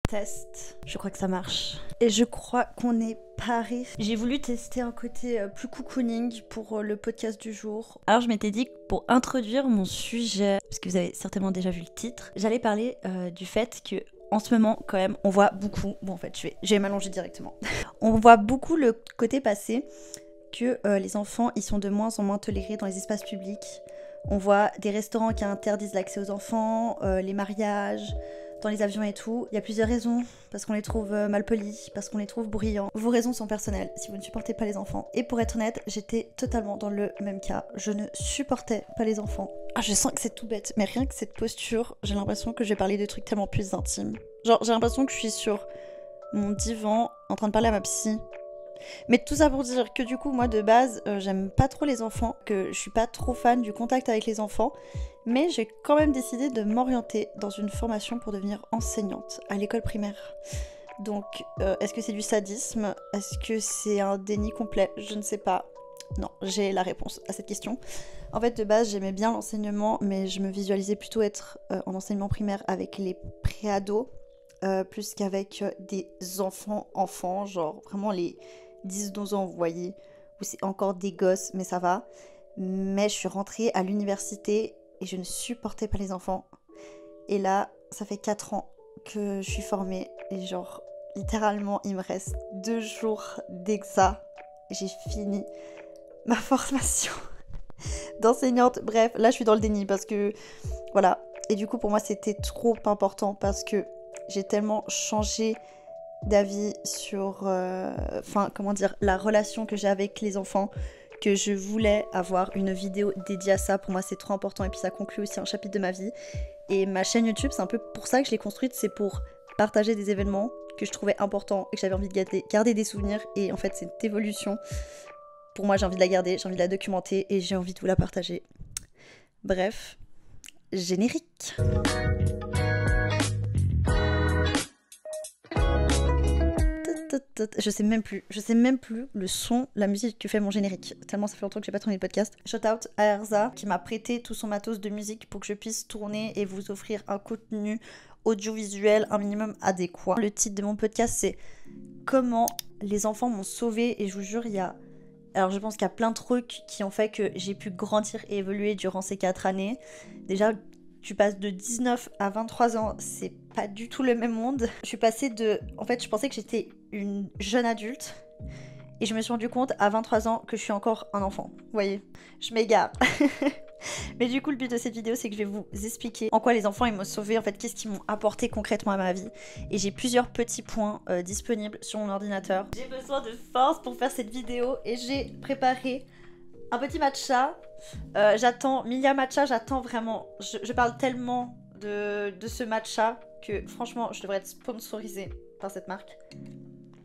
Test. Je crois que ça marche. Et je crois qu'on est paré. J'ai voulu tester un côté plus cocooning pour le podcast du jour. Alors je m'étais dit que pour introduire mon sujet, parce que vous avez certainement déjà vu le titre, j'allais parler du fait que en ce moment quand même on voit beaucoup, bon en fait je vais m'allonger directement. On voit beaucoup le côté passé que les enfants ils sont de moins en moins tolérés dans les espaces publics. On voit des restaurants qui interdisent l'accès aux enfants, les mariages, dans les avions et tout. Il y a plusieurs raisons, parce qu'on les trouve malpolis, parce qu'on les trouve bruyants. Vos raisons sont personnelles, si vous ne supportez pas les enfants. Et pour être honnête, j'étais totalement dans le même cas. Je ne supportais pas les enfants. Ah, je sens que c'est tout bête, mais rien que cette posture, j'ai l'impression que je vais parler de trucs tellement plus intimes. Genre, j'ai l'impression que je suis sur mon divan, en train de parler à ma psy. Mais tout ça pour dire que du coup, moi de base, j'aime pas trop les enfants, que je suis pas trop fan du contact avec les enfants, mais j'ai quand même décidé de m'orienter dans une formation pour devenir enseignante à l'école primaire. Donc, est-ce que c'est du sadisme? Est-ce que c'est un déni complet? Je ne sais pas. Non, j'ai la réponse à cette question. En fait, de base, j'aimais bien l'enseignement, mais je me visualisais plutôt être en enseignement primaire avec les préados, plus qu'avec des enfants, genre vraiment les 10-12 ans, vous voyez, où c'est encore des gosses, mais ça va. Mais je suis rentrée à l'université et je ne supportais pas les enfants. Et là, ça fait 4 ans que je suis formée et genre, littéralement, il me reste 2 jours d'exa. J'ai fini ma formation d'enseignante. Bref, là, je suis dans le déni parce que, voilà. Et du coup, pour moi, c'était trop important parce que j'ai tellement changé d'avis sur la relation que j'ai avec les enfants, que je voulais avoir une vidéo dédiée à ça. Pour moi c'est trop important et puis ça conclut aussi un chapitre de ma vie. Et ma chaîne YouTube, c'est un peu pour ça que je l'ai construite, c'est pour partager des événements que je trouvais importants et que j'avais envie de garder des souvenirs. Et en fait cette évolution, pour moi j'ai envie de la garder, j'ai envie de la documenter et j'ai envie de vous la partager. Bref, générique. Je sais même plus le son, la musique que fait mon générique. Tellement ça fait longtemps que j'ai pas tourné de podcast. Shout out à Erza qui m'a prêté tout son matos de musique pour que je puisse tourner et vous offrir un contenu audiovisuel un minimum adéquat. Le titre de mon podcast c'est Comment les enfants m'ont sauvé, et je vous jure alors je pense qu'il y a plein de trucs qui ont fait que j'ai pu grandir et évoluer durant ces 4 années. Déjà, tu passes de 19 à 23 ans, c'est pas du tout le même monde. Je suis passée en fait, je pensais que j'étais une jeune adulte et je me suis rendu compte à 23 ans que je suis encore un enfant. Vous voyez, je m'égare. Mais du coup, le but de cette vidéo, c'est que je vais vous expliquer en quoi les enfants ils m'ont sauvé, en fait, qu'est-ce qu'ils m'ont apporté concrètement à ma vie. Et j'ai plusieurs petits points disponibles sur mon ordinateur. J'ai besoin de force pour faire cette vidéo et j'ai préparé un petit matcha. J'attends Milia Matcha, j'attends vraiment. Je parle tellement de ce matcha que franchement, je devrais être sponsorisée par cette marque.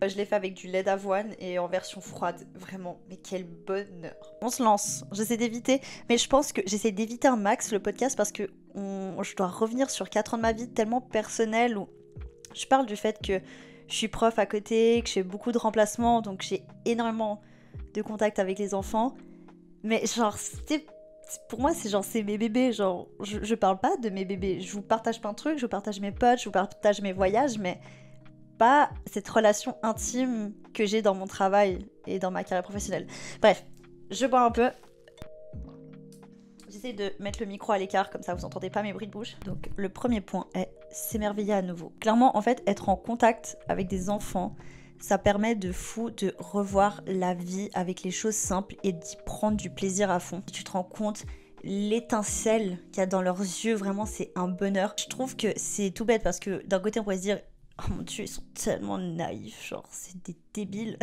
Je l'ai fait avec du lait d'avoine et en version froide. Vraiment, mais quel bonheur. On se lance. J'essaie d'éviter, mais je pense que j'essaie d'éviter un max le podcast parce que je dois revenir sur 4 ans de ma vie tellement personnelle où je parle du fait que je suis prof à côté, que j'ai beaucoup de remplacements, donc j'ai énormément de contact avec les enfants. Mais genre, pour moi, c'est mes bébés. Genre, je parle pas de mes bébés. Je vous partage plein de trucs, je vous partage mes potes, je vous partage mes voyages, mais pas cette relation intime que j'ai dans mon travail et dans ma carrière professionnelle. Bref, je bois un peu. J'essaie de mettre le micro à l'écart, comme ça vous entendez pas mes bruits de bouche. Donc le premier point est s'émerveiller à nouveau. Clairement, en fait, être en contact avec des enfants, ça permet de revoir la vie avec les choses simples et d'y prendre du plaisir à fond. Tu te rends compte l'étincelle qu'il y a dans leurs yeux, vraiment c'est un bonheur. Je trouve que c'est tout bête parce que d'un côté on pourrait se dire oh mon dieu, ils sont tellement naïfs, genre c'est des débiles.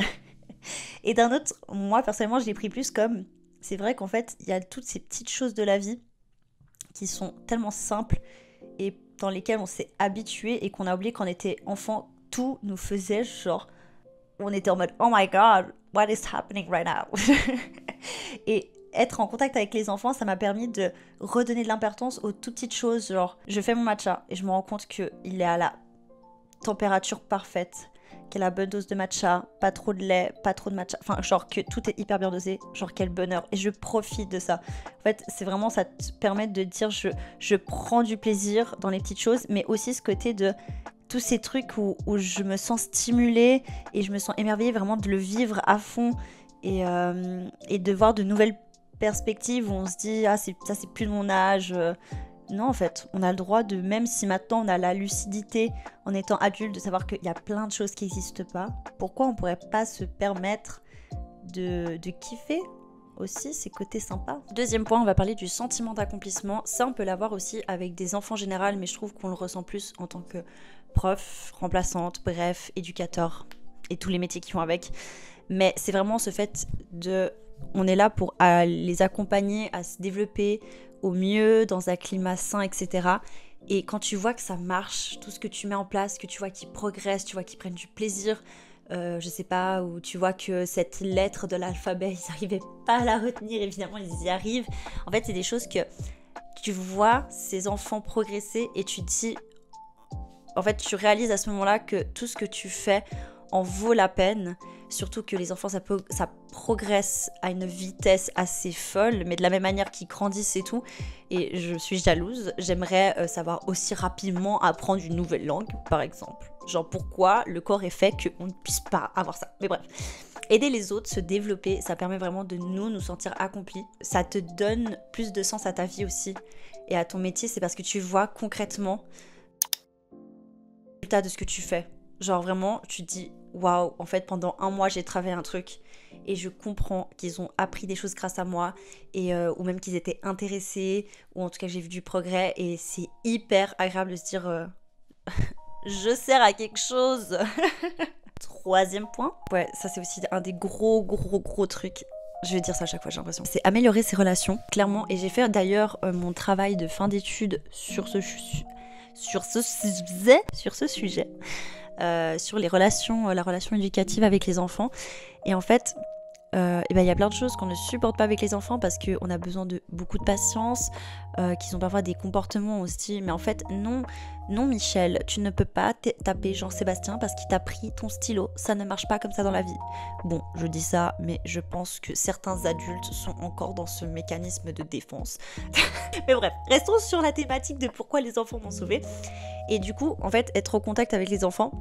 Et d'un autre, moi personnellement je l'ai pris plus comme, c'est vrai qu'en fait il y a toutes ces petites choses de la vie qui sont tellement simples et dans lesquelles on s'est habitué et qu'on a oublié quand on était enfant. Tout nous faisait genre, on était en mode oh my god, what is happening right now. Et être en contact avec les enfants, ça m'a permis de redonner de l'importance aux toutes petites choses. Genre, je fais mon matcha et je me rends compte qu'il est à la température parfaite, qu'il a la bonne dose de matcha, pas trop de lait, pas trop de matcha, enfin genre que tout est hyper bien dosé, genre quel bonheur, et je profite de ça. En fait, c'est vraiment, ça te permet de dire je prends du plaisir dans les petites choses, mais aussi ce côté de tous ces trucs où je me sens stimulée et je me sens émerveillée vraiment de le vivre à fond et de voir de nouvelles perspectives où on se dit ah ça c'est plus de mon âge. Non, en fait, on a le droit de, même si maintenant on a la lucidité en étant adulte, de savoir qu'il y a plein de choses qui n'existent pas, pourquoi on pourrait pas se permettre de kiffer aussi ces côtés sympas. Deuxième point, on va parler du sentiment d'accomplissement. Ça, on peut l'avoir aussi avec des enfants en général, mais je trouve qu'on le ressent plus en tant que prof, remplaçante, bref, éducateur et tous les métiers qui vont avec. Mais c'est vraiment ce fait de... On est là pour les accompagner à se développer au mieux, dans un climat sain, etc. Et quand tu vois que ça marche, tout ce que tu mets en place, que tu vois qu'ils progressent, tu vois qu'ils prennent du plaisir, je sais pas, ou tu vois que cette lettre de l'alphabet, ils n'arrivaient pas à la retenir, évidemment ils y arrivent. En fait, c'est des choses que tu vois ces enfants progresser et tu te dis... En fait, tu réalises à ce moment-là que tout ce que tu fais en vaut la peine. Surtout que les enfants, ça progresse à une vitesse assez folle, mais de la même manière qu'ils grandissent et tout. Et je suis jalouse. J'aimerais savoir aussi rapidement apprendre une nouvelle langue, par exemple. Genre pourquoi le corps est fait qu'on ne puisse pas avoir ça. Mais bref. Aider les autres, se développer, ça permet vraiment de nous sentir accomplis. Ça te donne plus de sens à ta vie aussi. Et à ton métier, c'est parce que tu vois concrètement le résultat de ce que tu fais. Genre vraiment, tu te dis, waouh, en fait, pendant un mois, j'ai travaillé un truc et je comprends qu'ils ont appris des choses grâce à moi et ou même qu'ils étaient intéressés ou en tout cas, j'ai vu du progrès et c'est hyper agréable de se dire, je sers à quelque chose. Troisième point, ouais, ça c'est aussi un des gros trucs. Je vais dire ça à chaque fois, j'ai l'impression. C'est améliorer ses relations, clairement. Et j'ai fait d'ailleurs mon travail de fin d'études sur ce sujet. Sur les relations, la relation éducative avec les enfants. Et en fait, il y a plein de choses qu'on ne supporte pas avec les enfants parce qu'on a besoin de beaucoup de patience, qu'ils ont parfois des comportements aussi. Mais en fait, non Michel, tu ne peux pas taper Jean-Sébastien parce qu'il t'a pris ton stylo. Ça ne marche pas comme ça dans la vie. Bon, je dis ça, mais je pense que certains adultes sont encore dans ce mécanisme de défense. Mais bref, restons sur la thématique de pourquoi les enfants m'ont sauvée. Et du coup, en fait, être au contact avec les enfants,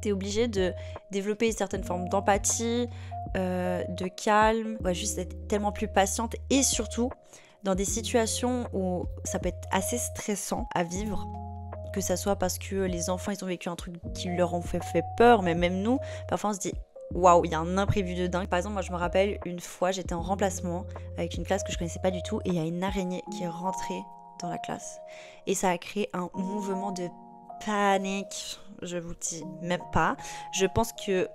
t'es obligé de développer une certaine forme d'empathie, de calme, juste être tellement plus patiente et surtout dans des situations où ça peut être assez stressant à vivre, que ça soit parce que les enfants ils ont vécu un truc qui leur ont fait peur, mais même nous, parfois on se dit waouh, il y a un imprévu de dingue. Par exemple, moi je me rappelle une fois j'étais en remplacement avec une classe que je connaissais pas du tout et il y a une araignée qui est rentrée dans la classe et ça a créé un mouvement de panique. Je vous dis même pas. Je pense que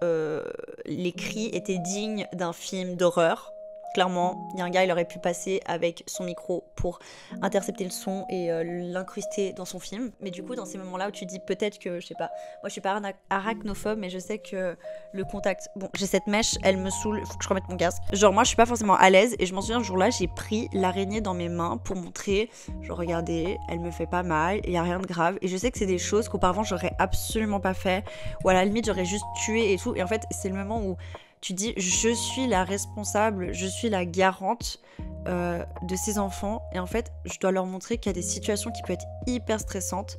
les cris étaient dignes d'un film d'horreur. Clairement, il y a un gars, il aurait pu passer avec son micro pour intercepter le son et l'incruster dans son film. Mais du coup, dans ces moments-là où tu dis peut-être que, je sais pas, moi je suis pas arachnophobe, mais je sais que le contact... Bon, j'ai cette mèche, elle me saoule, faut que je remette mon casque. Genre moi, je suis pas forcément à l'aise et je m'en souviens, ce jour-là, j'ai pris l'araignée dans mes mains pour montrer, genre regardez, elle me fait pas mal, il y a rien de grave. Et je sais que c'est des choses qu'auparavant, j'aurais absolument pas fait, ou à la limite, j'aurais juste tué et tout. Et en fait, c'est le moment où tu dis, je suis la responsable, je suis la garante de ces enfants. Et en fait, je dois leur montrer qu'il y a des situations qui peuvent être hyper stressantes.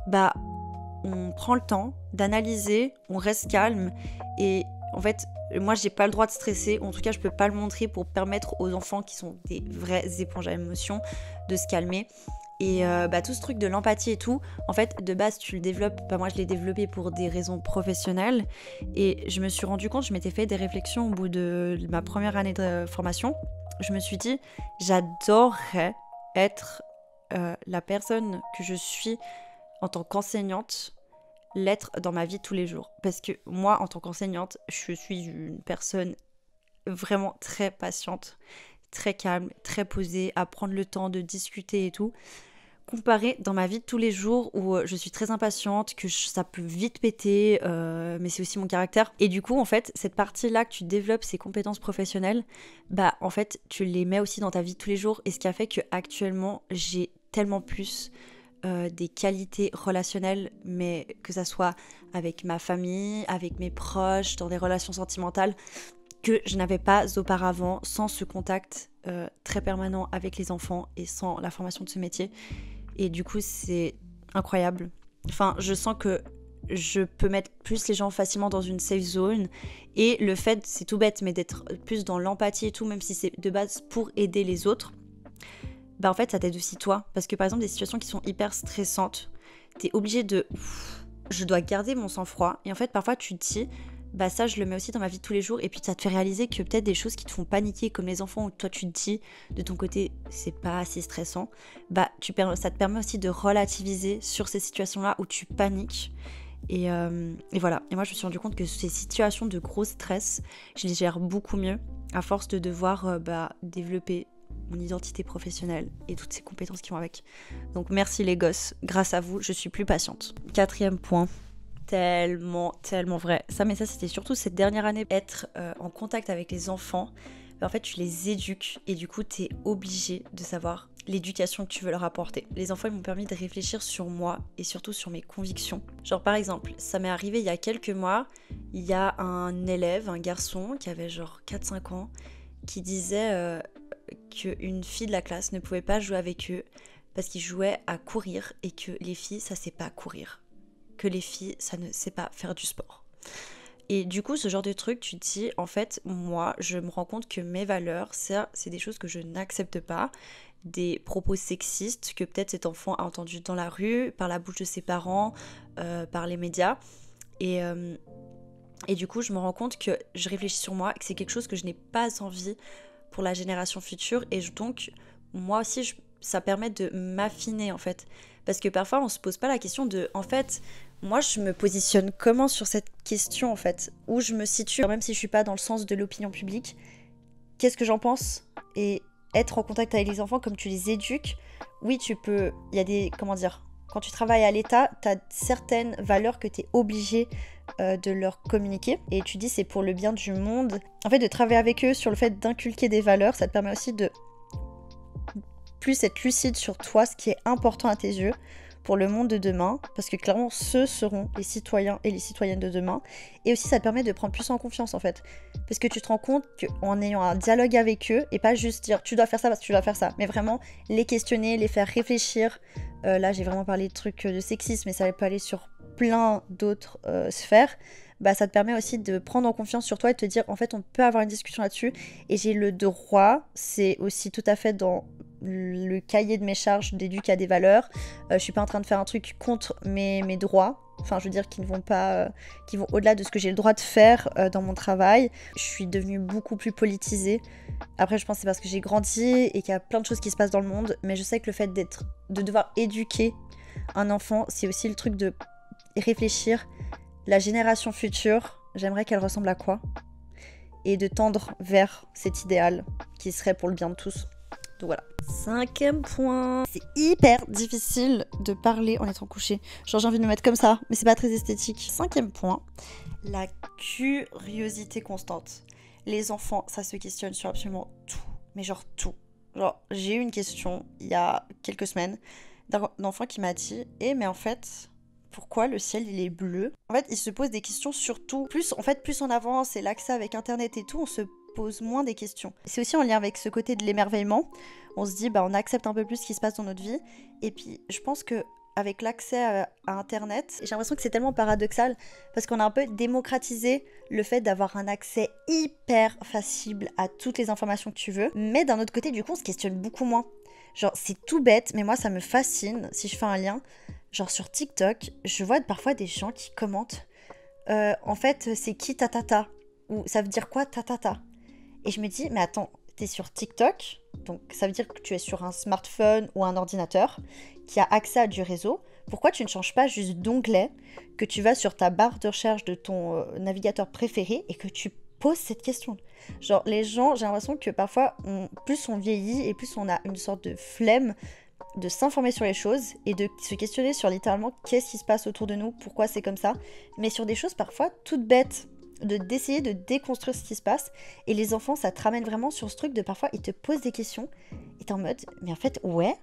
Bah, on prend le temps d'analyser, on reste calme. Et en fait, moi, j'ai pas le droit de stresser. En tout cas, je peux pas le montrer pour permettre aux enfants qui sont des vraies éponges à émotions de se calmer. Et tout ce truc de l'empathie et tout, en fait, de base, tu le développes. Moi, je l'ai développé pour des raisons professionnelles. Et je me suis rendu compte, je m'étais fait des réflexions au bout de ma première année de formation. Je me suis dit, j'adorerais être la personne que je suis en tant qu'enseignante, l'être dans ma vie de tous les jours. Parce que moi, en tant qu'enseignante, je suis une personne vraiment très patiente, très calme, très posée, à prendre le temps de discuter et tout. Comparé dans ma vie de tous les jours où je suis très impatiente, que ça peut vite péter, mais c'est aussi mon caractère. Et du coup, en fait, cette partie-là que tu développes, ces compétences professionnelles, bah en fait, tu les mets aussi dans ta vie de tous les jours. Et ce qui a fait qu'actuellement, j'ai tellement plus des qualités relationnelles, mais que ça soit avec ma famille, avec mes proches, dans des relations sentimentales, que je n'avais pas auparavant, sans ce contact très permanent avec les enfants et sans la formation de ce métier. Et du coup, c'est incroyable. Enfin, je sens que je peux mettre plus les gens facilement dans une safe zone. Et le fait, c'est tout bête, mais d'être plus dans l'empathie et tout, même si c'est de base pour aider les autres, bah en fait, ça t'aide aussi toi. Parce que par exemple, des situations qui sont hyper stressantes, t'es obligé de... Je dois garder mon sang-froid. Et en fait, parfois, tu te dis, bah ça, je le mets aussi dans ma vie de tous les jours. Et puis, ça te fait réaliser que peut-être des choses qui te font paniquer, comme les enfants, où toi, tu te dis, de ton côté, c'est pas assez stressant, bah ça te permet aussi de relativiser sur ces situations-là où tu paniques. Et voilà. Et moi, je me suis rendu compte que ces situations de gros stress, je les gère beaucoup mieux à force de devoir développer mon identité professionnelle et toutes ces compétences qui vont avec. Donc merci les gosses, grâce à vous, je suis plus patiente. 4e point, tellement vrai. Mais ça c'était surtout cette dernière année, être en contact avec les enfants. En fait, tu les éduques et du coup, t'es obligé de savoir l'éducation que tu veux leur apporter. Les enfants, ils m'ont permis de réfléchir sur moi et surtout sur mes convictions. Genre par exemple, ça m'est arrivé il y a quelques mois, il y a un élève, un garçon qui avait genre 4-5 ans, qui disait qu'une fille de la classe ne pouvait pas jouer avec eux parce qu'ils jouaient à courir et que les filles, ça sait pas courir. Que les filles, ça ne sait pas faire du sport. Et du coup, ce genre de truc, tu te dis, en fait, moi, je me rends compte que mes valeurs, ça, c'est des choses que je n'accepte pas. Des propos sexistes que peut-être cet enfant a entendu dans la rue, par la bouche de ses parents, par les médias. Et du coup, je me rends compte que je réfléchis sur moi, que c'est quelque chose que je n'ai pas envie pour la génération future. Et donc, moi aussi, ça permet de m'affiner, en fait. Parce que parfois, on se pose pas la question de... En fait, moi, je me positionne comment sur cette question, en fait? Où je me situe, même si je suis pas dans le sens de l'opinion publique. Qu'est-ce que j'en pense? Et être en contact avec les enfants, comme tu les éduques, oui, tu peux... Il y a des... Comment dire? Quand tu travailles à l'État, tu as certaines valeurs que tu es obligé de leur communiquer. Et tu dis c'est pour le bien du monde. En fait, de travailler avec eux sur le fait d'inculquer des valeurs, ça te permet aussi de plus être lucide sur toi, ce qui est important à tes yeux pour le monde de demain, parce que clairement, ceux seront les citoyens et les citoyennes de demain. Et aussi, ça te permet de prendre plus en confiance, en fait. Parce que tu te rends compte qu'en ayant un dialogue avec eux, et pas juste dire tu dois faire ça parce que tu dois faire ça, mais vraiment les questionner, les faire réfléchir. Là, j'ai vraiment parlé de trucs de sexisme, mais ça peut aller sur plein d'autres sphères. Bah, ça te permet aussi de prendre en confiance sur toi et de te dire, en fait, on peut avoir une discussion là-dessus. Et j'ai le droit, c'est aussi tout à fait dans le cahier de mes charges d'éduquer à des valeurs. Je suis pas en train de faire un truc contre mes droits. Enfin, je veux dire, qui vont au-delà de ce que j'ai le droit de faire dans mon travail. Je suis devenue beaucoup plus politisée. Après, je pense que c'est parce que j'ai grandi et qu'il y a plein de choses qui se passent dans le monde. Mais je sais que le fait de devoir éduquer un enfant, c'est aussi le truc de réfléchir. La génération future, j'aimerais qu'elle ressemble à quoi? Et de tendre vers cet idéal qui serait pour le bien de tous. Donc voilà. 5e point. C'est hyper difficile de parler en étant couché. Genre j'ai envie de me mettre comme ça, mais c'est pas très esthétique. 5e point. La curiosité constante. Les enfants, ça se questionne sur absolument tout. Mais genre tout. Genre j'ai eu une question il y a quelques semaines d'un enfant qui m'a dit « mais en fait... pourquoi le ciel il est bleu ?» En fait, il se pose des questions sur tout. Plus on avance et l'accès avec internet et tout, on se pose moins des questions. C'est aussi en lien avec ce côté de l'émerveillement. On se dit on accepte un peu plus ce qui se passe dans notre vie. Et puis je pense que avec l'accès à internet, j'ai l'impression que c'est tellement paradoxal parce qu'on a un peu démocratisé le fait d'avoir un accès hyper facile à toutes les informations que tu veux. Mais d'un autre côté, du coup, on se questionne beaucoup moins. Genre, c'est tout bête, mais moi, ça me fascine si je fais un lien. Genre sur TikTok, je vois parfois des gens qui commentent en fait, c'est qui tatata? Ou ça veut dire quoi tatata? Et je me dis, mais attends, t'es sur TikTok, donc ça veut dire que tu es sur un smartphone ou un ordinateur qui a accès à du réseau. Pourquoi tu ne changes pas juste d'onglet, que tu vas sur ta barre de recherche de ton navigateur préféré et que tu poses cette question? Genre les gens, j'ai l'impression que parfois, plus on vieillit et plus on a une sorte de flemme de s'informer sur les choses et de se questionner sur littéralement qu'est-ce qui se passe autour de nous, pourquoi c'est comme ça, mais sur des choses parfois toutes bêtes, d'essayer de déconstruire ce qui se passe. Et les enfants, ça te ramène vraiment sur ce truc de parfois ils te posent des questions et t'es en mode mais en fait ouais,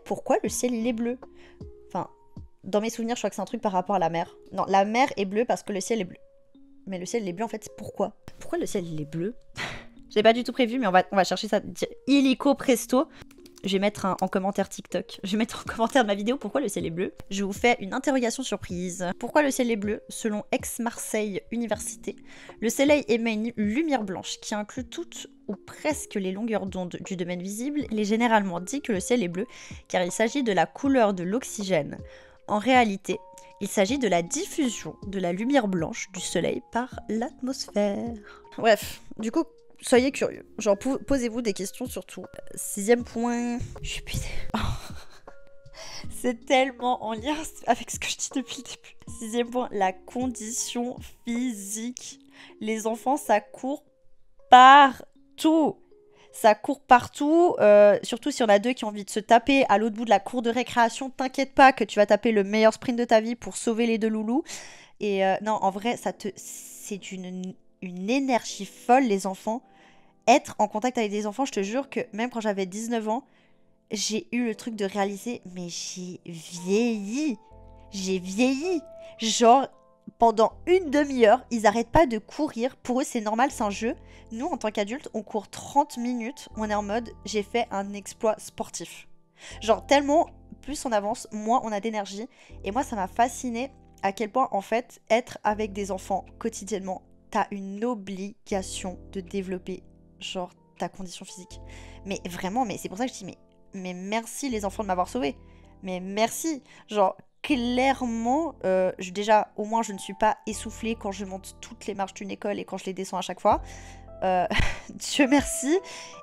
pourquoi le ciel il est bleu? Enfin, dans mes souvenirs je crois que c'est un truc par rapport à la mer. Non, la mer est bleue parce que le ciel est bleu, mais le ciel il est bleu en fait, pourquoi le ciel il est bleu? J'ai pas du tout prévu, mais on va chercher ça illico presto. Je vais mettre en commentaire TikTok. Je vais mettre en commentaire de ma vidéo pourquoi le ciel est bleu. Je vous fais une interrogation surprise. Pourquoi le ciel est bleu? Selon Aix-Marseille Université, le soleil émet une lumière blanche qui inclut toutes ou presque les longueurs d'onde du domaine visible. Il est généralement dit que le ciel est bleu car il s'agit de la couleur de l'oxygène. En réalité, il s'agit de la diffusion de la lumière blanche du soleil par l'atmosphère. Bref, du coup, soyez curieux. Genre, posez-vous des questions surtout. 6e point. Je suis épuisée. C'est tellement en lien avec ce que je dis depuis le début. 6e point, la condition physique. Les enfants, ça court partout. Ça court partout, surtout si on a deux qui ont envie de se taper à l'autre bout de la cour de récréation. T'inquiète pas que tu vas taper le meilleur sprint de ta vie pour sauver les deux loulous. Et non, en vrai, c'est une énergie folle, les enfants. Être en contact avec des enfants, je te jure que même quand j'avais 19 ans, j'ai eu le truc de réaliser, mais j'ai vieilli. J'ai vieilli. Genre, pendant une demi-heure, ils n'arrêtent pas de courir. Pour eux, c'est normal, c'est un jeu. Nous, en tant qu'adultes, on court 30 minutes. On est en mode, j'ai fait un exploit sportif. Genre, tellement plus on avance, moins on a d'énergie. Et moi, ça m'a fasciné à quel point, en fait, être avec des enfants quotidiennement, t'as une obligation de développer, genre, ta condition physique. Mais vraiment, mais c'est pour ça que je dis, mais merci les enfants de m'avoir sauvé. Mais merci. Genre, clairement, déjà, au moins, je ne suis pas essoufflée quand je monte toutes les marches d'une école et quand je les descends à chaque fois. Dieu merci.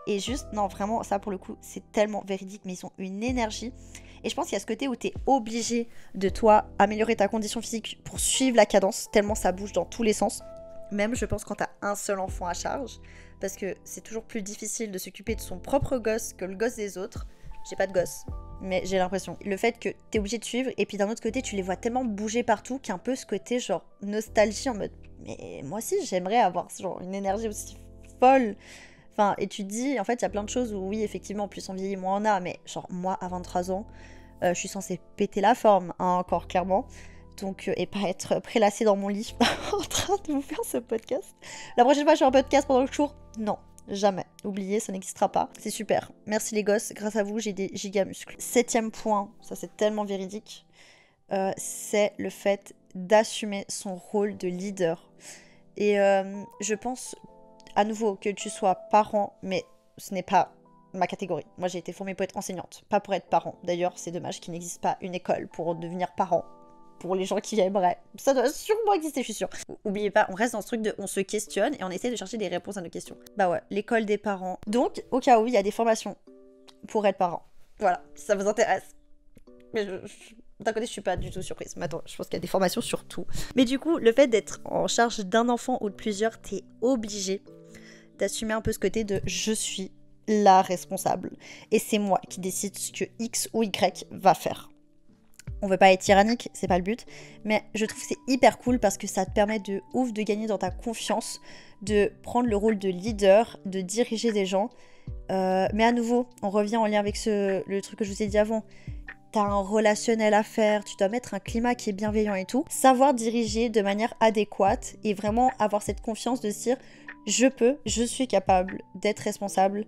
Et juste, non, vraiment, ça pour le coup, c'est tellement véridique, mais ils ont une énergie. Et je pense qu'il y a ce côté où t'es obligé de toi améliorer ta condition physique pour suivre la cadence, tellement ça bouge dans tous les sens. Même, je pense, quand t'as un seul enfant à charge, parce que c'est toujours plus difficile de s'occuper de son propre gosse que le gosse des autres. J'ai pas de gosse, mais j'ai l'impression. Le fait que t'es obligé de suivre, et puis d'un autre côté, tu les vois tellement bouger partout qu'il y a un peu ce côté genre nostalgie en mode mais moi aussi j'aimerais avoir genre une énergie aussi folle. Enfin, et tu te dis, en fait, il y a plein de choses où oui, effectivement, plus on vieillit, moins on a, mais genre moi, à 23 ans, je suis censée péter la forme, hein, encore clairement. Donc, et pas être prélassée dans mon lit en train de vous faire ce podcast. La prochaine fois, je fais un podcast pendant le jour. Non. Jamais. Oubliez, ça n'existera pas. C'est super. Merci les gosses. Grâce à vous, j'ai des giga muscles. 7e point, ça c'est tellement véridique, c'est le fait d'assumer son rôle de leader. Et je pense, à nouveau, que tu sois parent, mais ce n'est pas ma catégorie. Moi, j'ai été formée pour être enseignante, pas pour être parent. D'ailleurs, c'est dommage qu'il n'existe pas une école pour devenir parent. Pour les gens qui aimeraient. Ça doit sûrement exister, je suis sûre. Oubliez pas, on reste dans ce truc de on se questionne et on essaie de chercher des réponses à nos questions. Bah ouais, l'école des parents. Donc, au cas où, il y a des formations pour être parent. Voilà, si ça vous intéresse. Mais d'un côté, je suis pas du tout surprise. Mais attends, je pense qu'il y a des formations sur tout. Mais du coup, le fait d'être en charge d'un enfant ou de plusieurs, t'es obligé d'assumer un peu ce côté de je suis la responsable. Et c'est moi qui décide ce que X ou Y va faire. On veut pas être tyrannique, c'est pas le but, mais je trouve que c'est hyper cool parce que ça te permet de ouf de gagner dans ta confiance, de prendre le rôle de leader, de diriger des gens. Mais à nouveau, on revient en lien avec le truc que je vous ai dit avant. T'as un relationnel à faire, tu dois mettre un climat qui est bienveillant et tout. Savoir diriger de manière adéquate et vraiment avoir cette confiance de se dire je suis capable d'être responsable,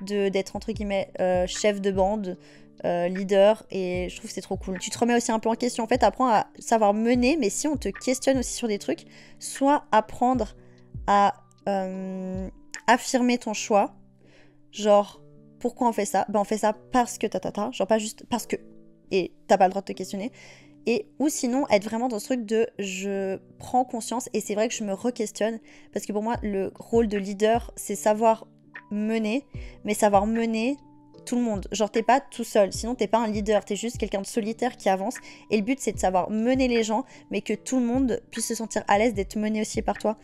d'être entre guillemets chef de bande, leader, et je trouve que c'est trop cool. Tu te remets aussi un peu en question, en fait, apprends à savoir mener, mais si on te questionne aussi sur des trucs, soit apprendre à affirmer ton choix, genre pourquoi on fait ça? Ben on fait ça parce que genre pas juste parce que, et t'as pas le droit de te questionner. Et ou sinon être vraiment dans ce truc de je prends conscience, et c'est vrai que je me re-questionne, parce que pour moi le rôle de leader c'est savoir mener, mais savoir mener tout le monde. Genre t'es pas tout seul, sinon t'es pas un leader, t'es juste quelqu'un de solitaire qui avance, et le but c'est de savoir mener les gens, mais que tout le monde puisse se sentir à l'aise d'être mené aussi par toi.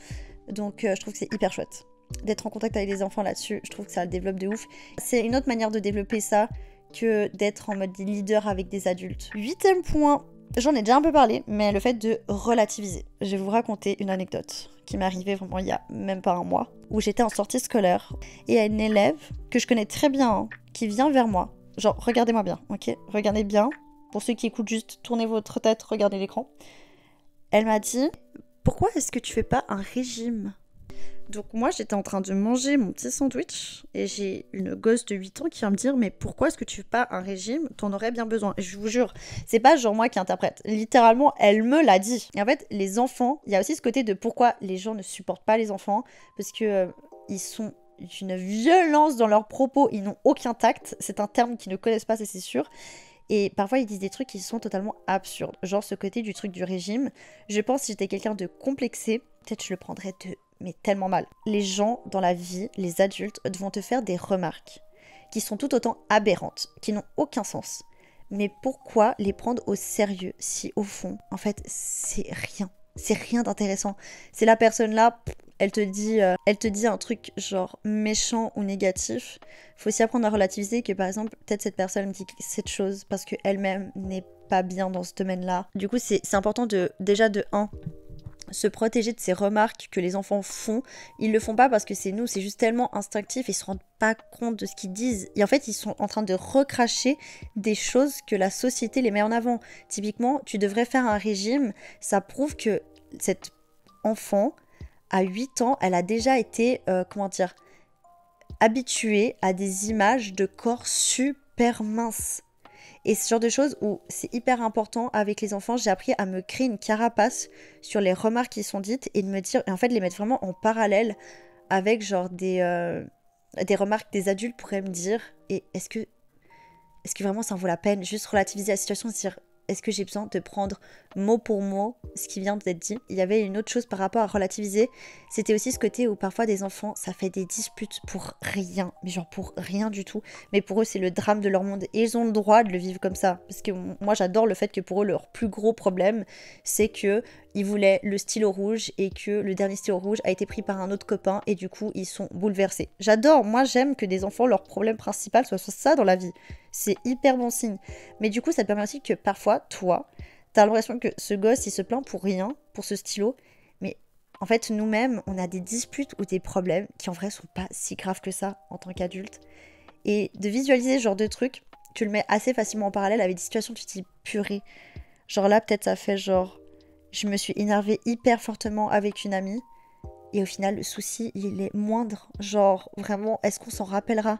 Donc je trouve que c'est hyper chouette d'être en contact avec les enfants là-dessus, je trouve que ça le développe de ouf. C'est une autre manière de développer ça que d'être en mode leader avec des adultes. 8e point, j'en ai déjà un peu parlé, mais le fait de relativiser. Je vais vous raconter une anecdote qui m'est arrivée vraiment il y a même pas un mois, où j'étais en sortie scolaire, et il y a une élève que je connais très bien, hein, qui vient vers moi. Genre, regardez-moi bien, ok? Regardez bien. Pour ceux qui écoutent, juste tournez votre tête, regardez l'écran. Elle m'a dit, pourquoi est-ce que tu fais pas un régime? Donc moi j'étais en train de manger mon petit sandwich et j'ai une gosse de 8 ans qui vient me dire mais pourquoi est-ce que tu fais pas un régime? T'en aurais bien besoin. Et je vous jure, c'est pas genre moi qui interprète. Littéralement, elle me l'a dit. Et en fait, les enfants, il y a aussi ce côté de pourquoi les gens ne supportent pas les enfants. Parce que ils sont d'une violence dans leurs propos, ils n'ont aucun tact. C'est un terme qu'ils ne connaissent pas, ça c'est sûr. Et parfois, ils disent des trucs qui sont totalement absurdes. Genre ce côté du truc du régime. Je pense que si j'étais quelqu'un de complexé, peut-être je le prendrais mais tellement mal. Les gens dans la vie, les adultes, vont te faire des remarques qui sont tout autant aberrantes, qui n'ont aucun sens. Mais pourquoi les prendre au sérieux si au fond, en fait, c'est rien d'intéressant. C'est la personne là, elle te dit un truc genre méchant ou négatif. Faut aussi apprendre à relativiser que par exemple, peut-être cette personne me dit cette chose parce qu'elle-même n'est pas bien dans ce domaine-là. Du coup, c'est important déjà de 1, se protéger de ces remarques que les enfants font. Ils le font pas parce que c'est nous, c'est juste tellement instinctif, ils se rendent pas compte de ce qu'ils disent. Et en fait, ils sont en train de recracher des choses que la société les met en avant. Typiquement, tu devrais faire un régime, ça prouve que cette enfant, à 8 ans, elle a déjà été, habituée à des images de corps super minces. Et ce genre de choses où c'est hyper important avec les enfants, j'ai appris à me créer une carapace sur les remarques qui sont dites et de me dire, et en fait, les mettre vraiment en parallèle avec genre des remarques des adultes pourraient me dire, et est-ce que vraiment ça en vaut la peine? Juste relativiser la situation, se dire, est-ce que j'ai besoin de prendre mot pour mot ce qui vient d'être dit? Il y avait une autre chose par rapport à relativiser, c'était aussi ce côté où parfois des enfants, ça fait des disputes pour rien, mais genre pour rien du tout, mais pour eux c'est le drame de leur monde et ils ont le droit de le vivre comme ça, parce que moi j'adore le fait que pour eux leur plus gros problème c'est que ils voulaient le stylo rouge et que le dernier stylo rouge a été pris par un autre copain et du coup ils sont bouleversés. J'adore, moi j'aime que des enfants, leur problème principal soit ça dans la vie. C'est hyper bon signe. Mais du coup ça te permet aussi que parfois, toi, t'as l'impression que ce gosse il se plaint pour rien, pour ce stylo, mais en fait nous-mêmes on a des disputes ou des problèmes qui en vrai sont pas si graves que ça en tant qu'adulte. Et de visualiser ce genre de truc, tu le mets assez facilement en parallèle avec des situations où tu te dis purée. Genre là peut-être ça fait genre je me suis énervée hyper fortement avec une amie et au final le souci il est moindre. Genre vraiment est-ce qu'on s'en rappellera?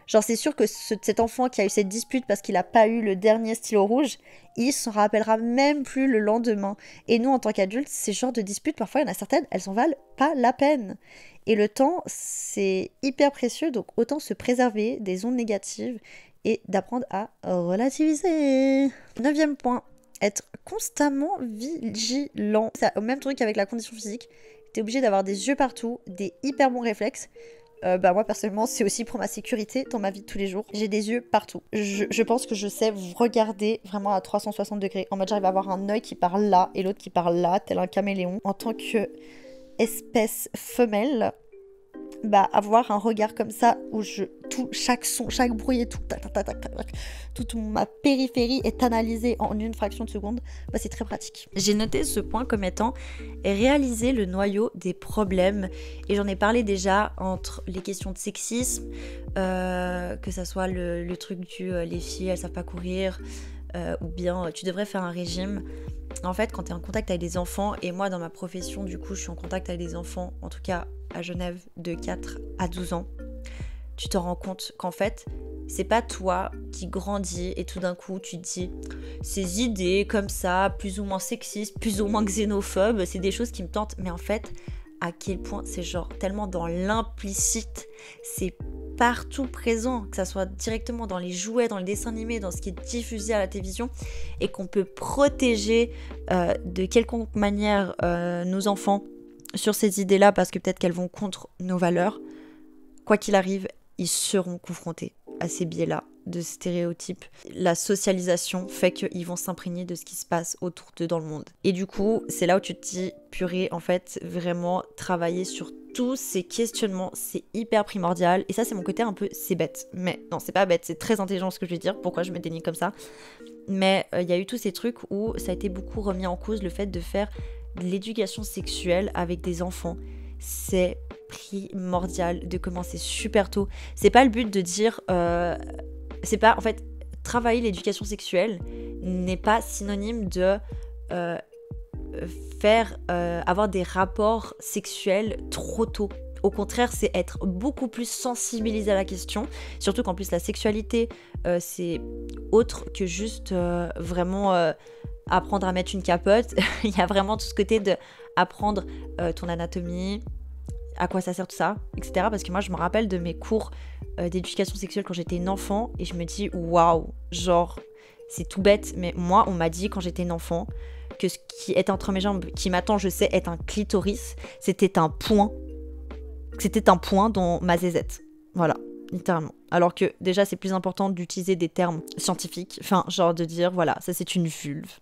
Genre c'est sûr que cet enfant qui a eu cette dispute parce qu'il a pas eu le dernier stylo rouge, il s'en rappellera même plus le lendemain. Et nous en tant qu'adultes, ces genres de disputes, parfois il y en a certaines, elles en valent pas la peine. Et le temps c'est hyper précieux, donc autant se préserver des ondes négatives et d'apprendre à relativiser. 9e point. Être constamment vigilant. C'est au même truc avec la condition physique. T'es obligé d'avoir des yeux partout, des hyper bons réflexes. Moi personnellement c'est aussi pour ma sécurité dans ma vie de tous les jours. J'ai des yeux partout. Je pense que je sais vous regarder vraiment à 360 degrés. En mode j'arrive à avoir un œil qui part là et l'autre qui part là, tel un caméléon. En tant que espèce femelle, avoir un regard comme ça où tout, chaque son, chaque bruit et tout, toute ma périphérie est analysée en une fraction de seconde, c'est très pratique. J'ai noté ce point comme étant réaliser le noyau des problèmes et j'en ai parlé déjà entre les questions de sexisme, que ça soit le truc du les filles elles savent pas courir, ou bien tu devrais faire un régime. En fait, quand tu es en contact avec des enfants, et moi dans ma profession, du coup, je suis en contact avec des enfants, en tout cas à Genève, de 4 à 12 ans, tu te rends compte qu'en fait, c'est pas toi qui grandis et tout d'un coup tu te dis ces idées comme ça, plus ou moins sexistes, plus ou moins xénophobes, c'est des choses qui me tentent, mais en fait, à quel point c'est genre tellement dans l'implicite, c'est partout présent, que ça soit directement dans les jouets, dans les dessins animés, dans ce qui est diffusé à la télévision, et qu'on peut protéger de quelconque manière nos enfants sur ces idées-là, parce que peut-être qu'elles vont contre nos valeurs. Quoi qu'il arrive, ils seront confrontés à ces biais-là de stéréotypes. La socialisation fait qu'ils vont s'imprégner de ce qui se passe autour d'eux dans le monde. Et du coup, c'est là où tu te dis, purée, en fait, vraiment travailler sur tous ces questionnements, c'est hyper primordial. Et ça, c'est mon côté un peu, c'est bête. Mais non, c'est pas bête, c'est très intelligent ce que je vais dire, pourquoi je me dénie comme ça. Mais il y a eu tous ces trucs où ça a été beaucoup remis en cause, le fait de faire de l'éducation sexuelle avec des enfants. C'est primordial de commencer super tôt. C'est pas le but de dire... c'est pas... En fait, travailler l'éducation sexuelle n'est pas synonyme de... avoir des rapports sexuels trop tôt. Au contraire, c'est être beaucoup plus sensibilisé à la question, surtout qu'en plus la sexualité, c'est autre que juste vraiment apprendre à mettre une capote. Il y a vraiment tout ce côté de apprendre ton anatomie, à quoi ça sert tout ça, etc. Parce que moi, je me rappelle de mes cours d'éducation sexuelle quand j'étais une enfant et je me dis, waouh, genre, c'est tout bête, mais moi, on m'a dit quand j'étais une enfant que ce qui est entre mes jambes, qui m'attend, je sais, est un clitoris, c'était un point dans ma zézette. Voilà, littéralement. Alors que déjà, c'est plus important d'utiliser des termes scientifiques, enfin, genre de dire, voilà, ça c'est une vulve.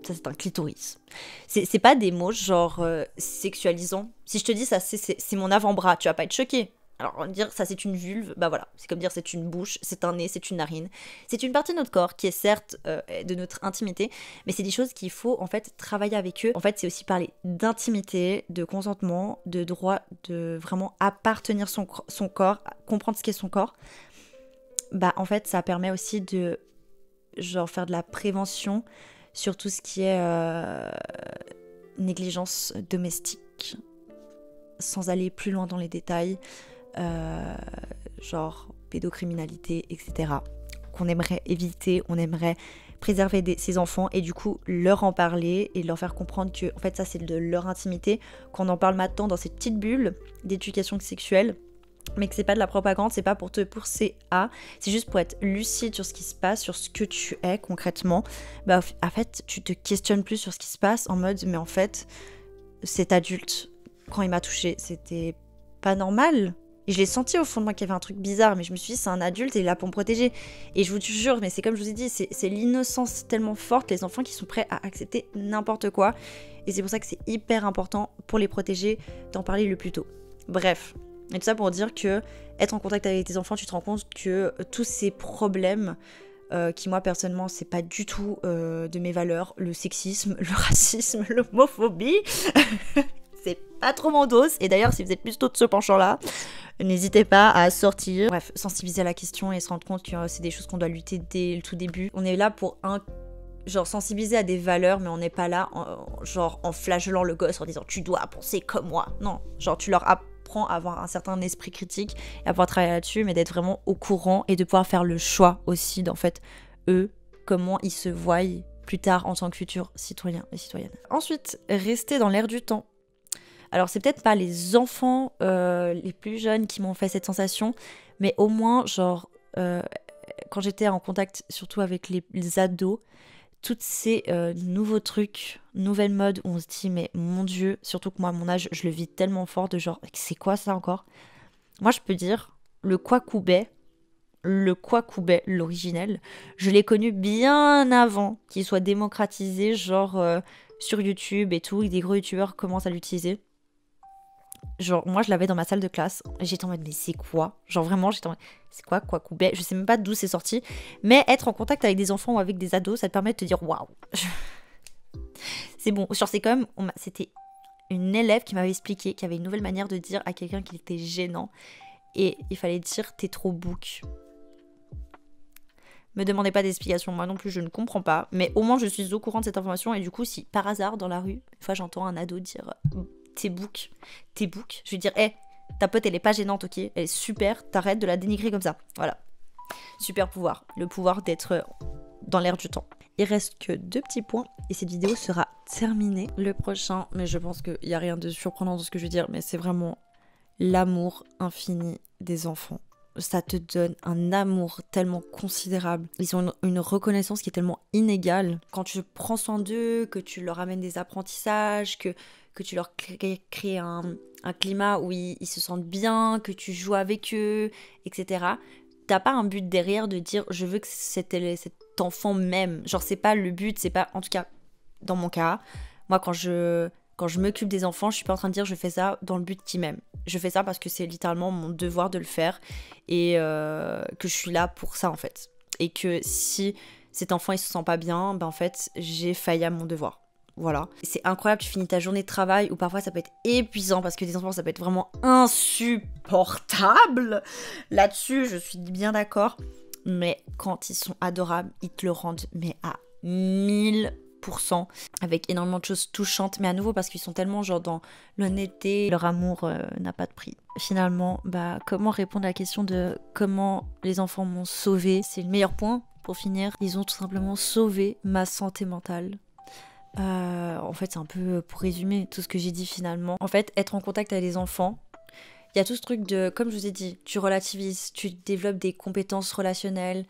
Ça, c'est un clitoris. C'est pas des mots genre sexualisants. Si je te dis ça, c'est mon avant-bras, tu vas pas être choqué. Alors, dire ça, c'est une vulve, bah voilà. C'est comme dire c'est une bouche, c'est un nez, c'est une narine. C'est une partie de notre corps qui est certes de notre intimité, mais c'est des choses qu'il faut en fait travailler avec eux. En fait, c'est aussi parler d'intimité, de consentement, de droit de vraiment appartenir son corps, comprendre ce qu'est son corps. Bah, en fait, ça permet aussi de genre faire de la prévention sur tout ce qui est négligence domestique, sans aller plus loin dans les détails, genre pédocriminalité, etc. Qu'on aimerait éviter, on aimerait préserver ces enfants et du coup leur en parler et leur faire comprendre que en fait ça c'est de leur intimité, qu'on en parle maintenant dans cette petite bulle d'éducation sexuelle, mais que c'est pas de la propagande, c'est pas pour te pousser à, c'est juste pour être lucide sur ce qui se passe, sur ce que tu es concrètement. Bah en fait, tu te questionnes plus sur ce qui se passe en mode mais en fait, cet adulte quand il m'a touchée, c'était pas normal. Et je l'ai senti au fond de moi qu'il y avait un truc bizarre, mais je me suis dit c'est un adulte et il est là pour me protéger. Et je vous jure, mais c'est comme je vous ai dit, c'est l'innocence tellement forte, les enfants qui sont prêts à accepter n'importe quoi. Et c'est pour ça que c'est hyper important pour les protéger d'en parler le plus tôt. Bref. Et tout ça pour dire que être en contact avec tes enfants, tu te rends compte que tous ces problèmes qui moi personnellement c'est pas du tout de mes valeurs, le sexisme, le racisme, l'homophobie, c'est pas trop mon dos. Et d'ailleurs si vous êtes plutôt de ce penchant-là, n'hésitez pas à sortir. Bref, sensibiliser à la question et se rendre compte que c'est des choses qu'on doit lutter dès le tout début. On est là pour genre sensibiliser à des valeurs, mais on n'est pas là en flagellant le gosse en disant tu dois penser comme moi. Non, genre tu leur apprends à avoir un certain esprit critique et à pouvoir travailler là-dessus, mais d'être vraiment au courant et de pouvoir faire le choix aussi d'en fait eux, comment ils se voient plus tard en tant que futurs citoyens et citoyennes. Ensuite, rester dans l'air du temps. Alors c'est peut-être pas les enfants les plus jeunes qui m'ont fait cette sensation, mais au moins genre quand j'étais en contact surtout avec les ados, toutes ces nouveaux trucs, nouvelles modes où on se dit mais mon Dieu, surtout que moi à mon âge je le vis tellement fort de genre c'est quoi ça encore? Moi je peux dire le Kwakubé, l'originel, je l'ai connu bien avant qu'il soit démocratisé genre sur YouTube et tout, et des gros youtubeurs commencent à l'utiliser. Genre moi je l'avais dans ma salle de classe et j'étais en mode mais c'est quoi? Genre vraiment j'étais en mode c'est quoi Kwakubé? Je sais même pas d'où c'est sorti, mais être en contact avec des enfants ou avec des ados ça te permet de te dire waouh. C'est bon, genre c'est quand même c'était une élève qui m'avait expliqué qu'il y avait une nouvelle manière de dire à quelqu'un qu'il était gênant et il fallait dire t'es trop bouc. Me demandez pas d'explication, moi non plus je ne comprends pas, mais au moins je suis au courant de cette information et du coup si par hasard dans la rue, une fois j'entends un ado dire t'es bouc, je vais dire hé, ta pote elle est pas gênante, ok, elle est super, t'arrêtes de la dénigrer comme ça, voilà. Super pouvoir, le pouvoir d'être dans l'air du temps. Il reste que 2 petits points et cette vidéo sera terminée. Le prochain, mais je pense qu'il n'y a rien de surprenant dans ce que je veux dire, mais c'est vraiment l'amour infini des enfants. Ça te donne un amour tellement considérable. Ils ont une reconnaissance qui est tellement inégale. Quand tu prends soin d'eux, que tu leur amènes des apprentissages, que tu leur crées un climat où ils se sentent bien, que tu joues avec eux, etc. T'as pas un but derrière de dire je veux que cet enfant m'aime. Genre c'est pas le but, c'est pas, en tout cas dans mon cas, moi quand je m'occupe des enfants, je suis pas en train de dire je fais ça dans le but qu'ils m'aiment. Je fais ça parce que c'est littéralement mon devoir de le faire et que je suis là pour ça en fait. Et que si cet enfant il se sent pas bien, ben en fait j'ai failli à mon devoir. Voilà. C'est incroyable, tu finis ta journée de travail où parfois ça peut être épuisant parce que des enfants ça peut être vraiment insupportable. Là-dessus je suis bien d'accord. Mais quand ils sont adorables, ils te le rendent mais à 1000 1000%, avec énormément de choses touchantes, mais à nouveau parce qu'ils sont tellement genre dans l'honnêteté, leur amour n'a pas de prix. Finalement, comment répondre à la question de comment les enfants m'ont sauvée? C'est le meilleur point pour finir. Ils ont tout simplement sauvé ma santé mentale. En fait, c'est un peu pour résumer tout ce que j'ai dit finalement. En fait, être en contact avec les enfants, il y a tout ce truc de, comme je vous ai dit, tu relativises, tu développes des compétences relationnelles,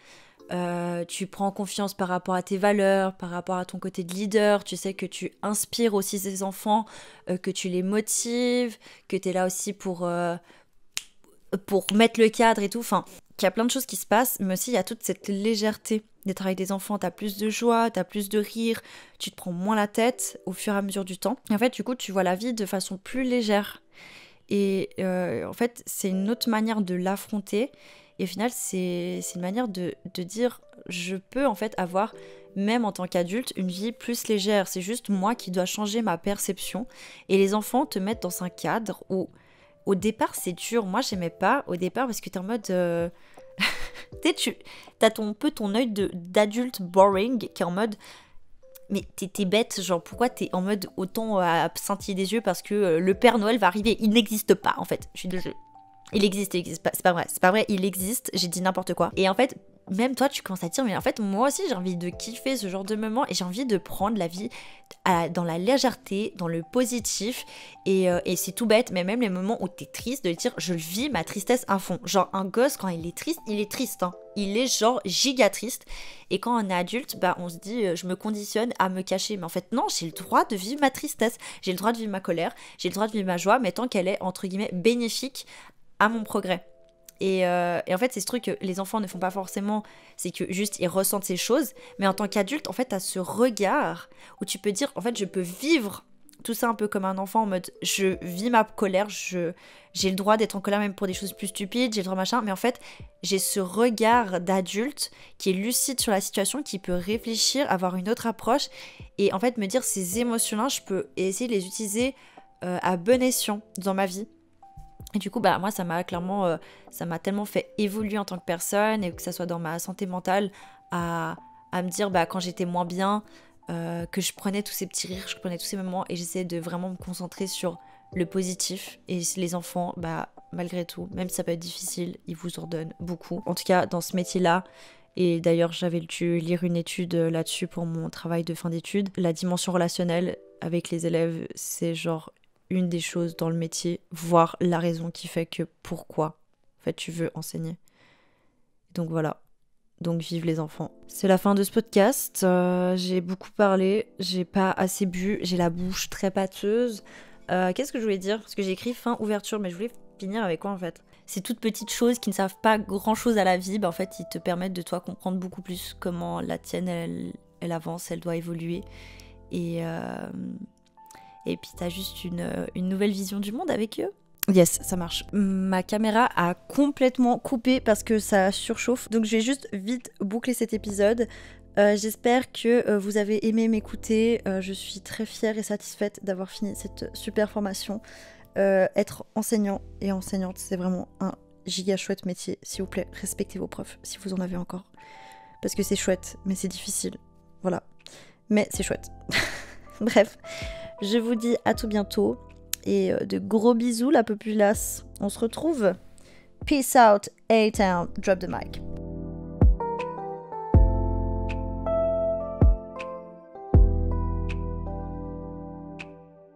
tu prends confiance par rapport à tes valeurs, par rapport à ton côté de leader, tu sais que tu inspires aussi ces enfants, que tu les motives, que tu es là aussi pour mettre le cadre et tout, enfin, qu'il y a plein de choses qui se passent, mais aussi il y a toute cette légèreté d'être avec des enfants, t'as plus de joie, t'as plus de rire, tu te prends moins la tête au fur et à mesure du temps. Et en fait, du coup, tu vois la vie de façon plus légère. Et en fait, c'est une autre manière de l'affronter. Et au final, c'est une manière de dire, je peux en fait avoir, même en tant qu'adulte, une vie plus légère. C'est juste moi qui dois changer ma perception. Et les enfants te mettent dans un cadre où, au départ, c'est dur. Moi, j'aimais pas au départ parce que t'es en mode... t'as ton œil d'adulte boring qui est en mode... Mais t'es bête, genre pourquoi t'es en mode autant à scintiller des yeux parce que le Père Noël va arriver. Il n'existe pas en fait, je suis désolée. Il existe pas, c'est pas vrai, il existe, j'ai dit n'importe quoi. Et en fait, même toi tu commences à te dire, mais en fait moi aussi j'ai envie de kiffer ce genre de moment et j'ai envie de prendre la vie dans la légèreté, dans le positif. Et c'est tout bête, mais même les moments où t'es triste, de dire je vis ma tristesse à fond. Genre un gosse quand il est triste hein. Il est genre giga triste. Et quand on est adulte, on se dit je me conditionne à me cacher. Mais en fait non, j'ai le droit de vivre ma tristesse, j'ai le droit de vivre ma colère, j'ai le droit de vivre ma joie, mais tant qu'elle est entre guillemets bénéfique à mon progrès. Et en fait, c'est ce truc que les enfants ne font pas forcément, c'est que juste ils ressentent ces choses, mais en tant qu'adulte, en fait, t'as ce regard où tu peux dire, en fait, je peux vivre tout ça un peu comme un enfant en mode, je vis ma colère, j'ai le droit d'être en colère même pour des choses plus stupides, j'ai le droit machin, mais en fait, j'ai ce regard d'adulte qui est lucide sur la situation, qui peut réfléchir, avoir une autre approche, et en fait, me dire, ces émotions-là, je peux essayer de les utiliser à bon escient dans ma vie. Et du coup, moi, ça m'a clairement, ça m'a tellement fait évoluer en tant que personne, et que ça soit dans ma santé mentale, à me dire, quand j'étais moins bien, que je prenais tous ces petits rires, je prenais tous ces moments, et j'essayais de vraiment me concentrer sur le positif. Et les enfants, malgré tout, même si ça peut être difficile, ils vous en donnent beaucoup. En tout cas, dans ce métier-là, et d'ailleurs, j'avais dû lire une étude là-dessus pour mon travail de fin d'études, la dimension relationnelle avec les élèves, c'est genre une des choses dans le métier, voire la raison qui fait que pourquoi en fait tu veux enseigner. Donc voilà, donc vive les enfants. C'est la fin de ce podcast, j'ai beaucoup parlé, j'ai pas assez bu, j'ai la bouche très pâteuse. Qu'est-ce que je voulais dire? Parce que j'ai écrit fin ouverture, mais je voulais finir avec quoi en fait? Ces toutes petites choses qui ne savent pas grand chose à la vie, en fait ils te permettent de toi comprendre beaucoup plus comment la tienne elle avance, elle doit évoluer. Et puis t'as juste une nouvelle vision du monde avec eux. Yes, ça marche. Ma caméra a complètement coupé parce que ça surchauffe. Donc je vais juste vite boucler cet épisode. J'espère que vous avez aimé m'écouter. Je suis très fière et satisfaite d'avoir fini cette super formation. Être enseignant et enseignante, c'est vraiment un giga chouette métier. S'il vous plaît, respectez vos profs si vous en avez encore. Parce que c'est chouette, mais c'est difficile. Voilà. Mais c'est chouette. Bref. Je vous dis à tout bientôt et de gros bisous la populace. On se retrouve. Peace out, A-Town, drop the mic.